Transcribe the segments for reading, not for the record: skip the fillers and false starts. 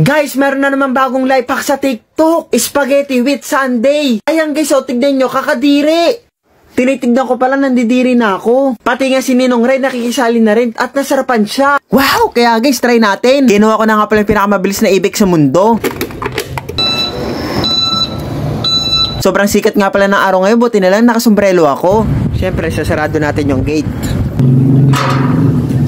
Guys, meron na naman bagong life hack sa TikTok. Spaghetti with sundae. Ayan guys, o tignan nyo, kakadiri. Tinitignan ko pala, nandidiri na ako. Pati nga si Ninong Ray, nakikisali na rin at nasarapan siya. Wow! Kaya guys, try natin. Kinuha ko na nga pala yung pinakamabilis na ibig sa mundo. Sobrang sikat nga pala ng araw ngayon, buti na lang nakasombrelo ako. Siyempre, sasarado natin yung gate.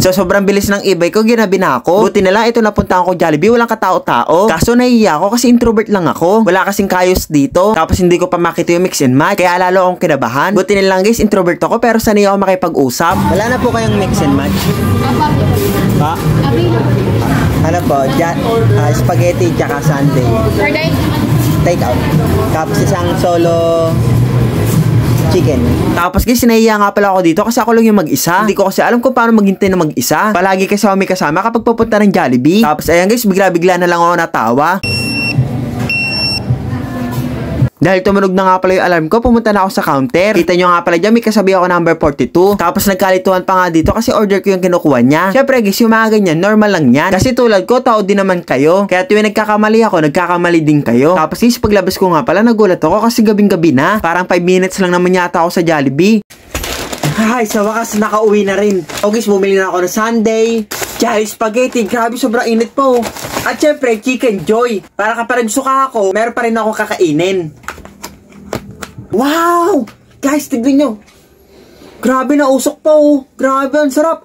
So, sobrang bilis ng e-bike ko, ginabi na ako. Buti na lang, ito napuntahan ko Jollibee, walang katao-tao. Kaso nahihiya ako kasi introvert lang ako. Wala kasing kayos dito. Tapos hindi ko pa makita yung mix and match. Kaya lalo akong kinabahan. Buti na lang guys, introvert ako pero sanay ako makipag-usap. Wala na po kayong mix and match? Pa? Ano po? Spaghetti tsaka sundae. Take out. Tapos isang solo chicken. Tapos guys, nahiya nga pala ako dito kasi ako lang yung mag-isa. Hindi ko kasi alam kung paano maghintay na mag-isa. Palagi kasi ako may kasama kapag pupunta ng Jollibee. Tapos ayan guys, bigla-bigla na lang ako natawa. Dahil tumunog na nga pala yung alarm ko, pumunta na ako sa counter. Kita nyo nga pala dyan, may kasabi ako number 42. Tapos nagkalituhan pa nga dito kasi order ko yung kinukuha niya. Syempre guys, yung mga ganyan, normal lang yan. Kasi tulad ko, tao din naman kayo. Kaya tuwing nagkakamali ako, nagkakamali din kayo. Tapos guys, paglabas ko nga pala, nagulat ako kasi gabing-gabi na. Parang 5 minutes lang naman yata ako sa Jollibee. Ay, sa wakas, nakauwi na rin. O guys, bumili na ako ng sundae. Jolly spaghetti, grabe sobrang init po. At syempre, chicken joy. Para kapag nagsuka ako, meron pa rin ako kakainin. Wow! Guys, tignan nyo. Grabe na usok pa oh. Grabe, ang sarap.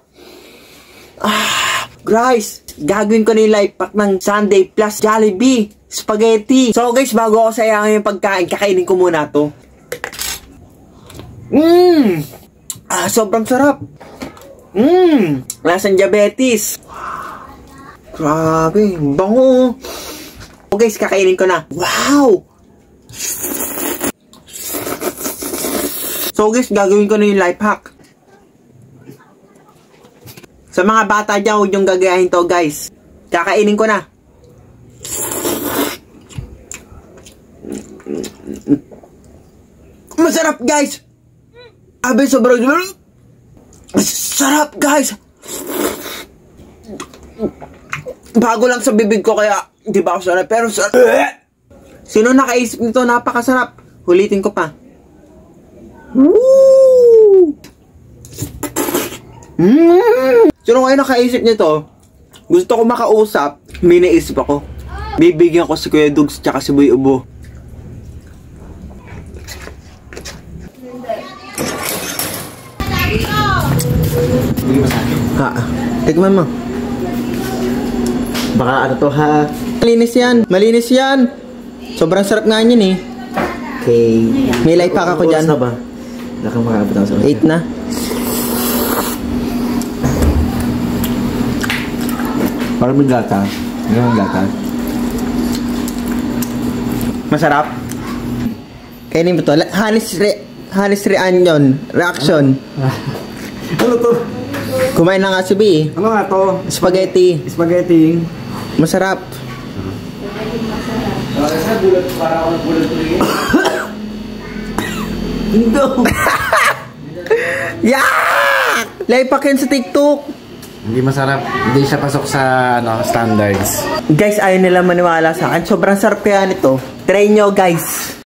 Guys, gagawin ko na yung life pack ng sundae plus Jollibee spaghetti. So guys, bago ako sayangin yung pagkain, kakainin ko muna to. Sobrang sarap. Lasang diabetes. Grabe, bango. So guys, kakainin ko na. Wow! So guys, gagawin ko na yung life hack. Sa mga bata dyan, huwag yung gagayahin to guys. Kakainin ko na. Masarap guys! Abe, sobrang sarap guys! Bago lang sa bibig ko kaya di ba ako sarap, pero sarap. Sino nakaisip nito? Napakasarap. Ulitin ko pa. Woo! Sino kayo nakaisip nito? Gusto ko makausap, may naisip ako. Bibigyan ko si Kuya Dugs tsaka si Boy Ubo. Tikman mo. Baka ano to ha? Malinis yan, malinis yan. Sobrang sarap nga yan eh. Okay. May life pack ako dyan. Na ba? Nakang makakabot ako sa 8 na. Parang may gata. May gata. Masarap. Kainin mo to. Hanis reaction. Ano to? Kumain na nga si B. Ano nga to? Spaghetti. Spaghetti. Masarap. Yak! Life hack yan sa TikTok. Hindi masarap. Hindi siya pasok sa standards. Guys, ayaw nila maniwala sa akin. Sobrang sarap kaya nito. Try nyo guys.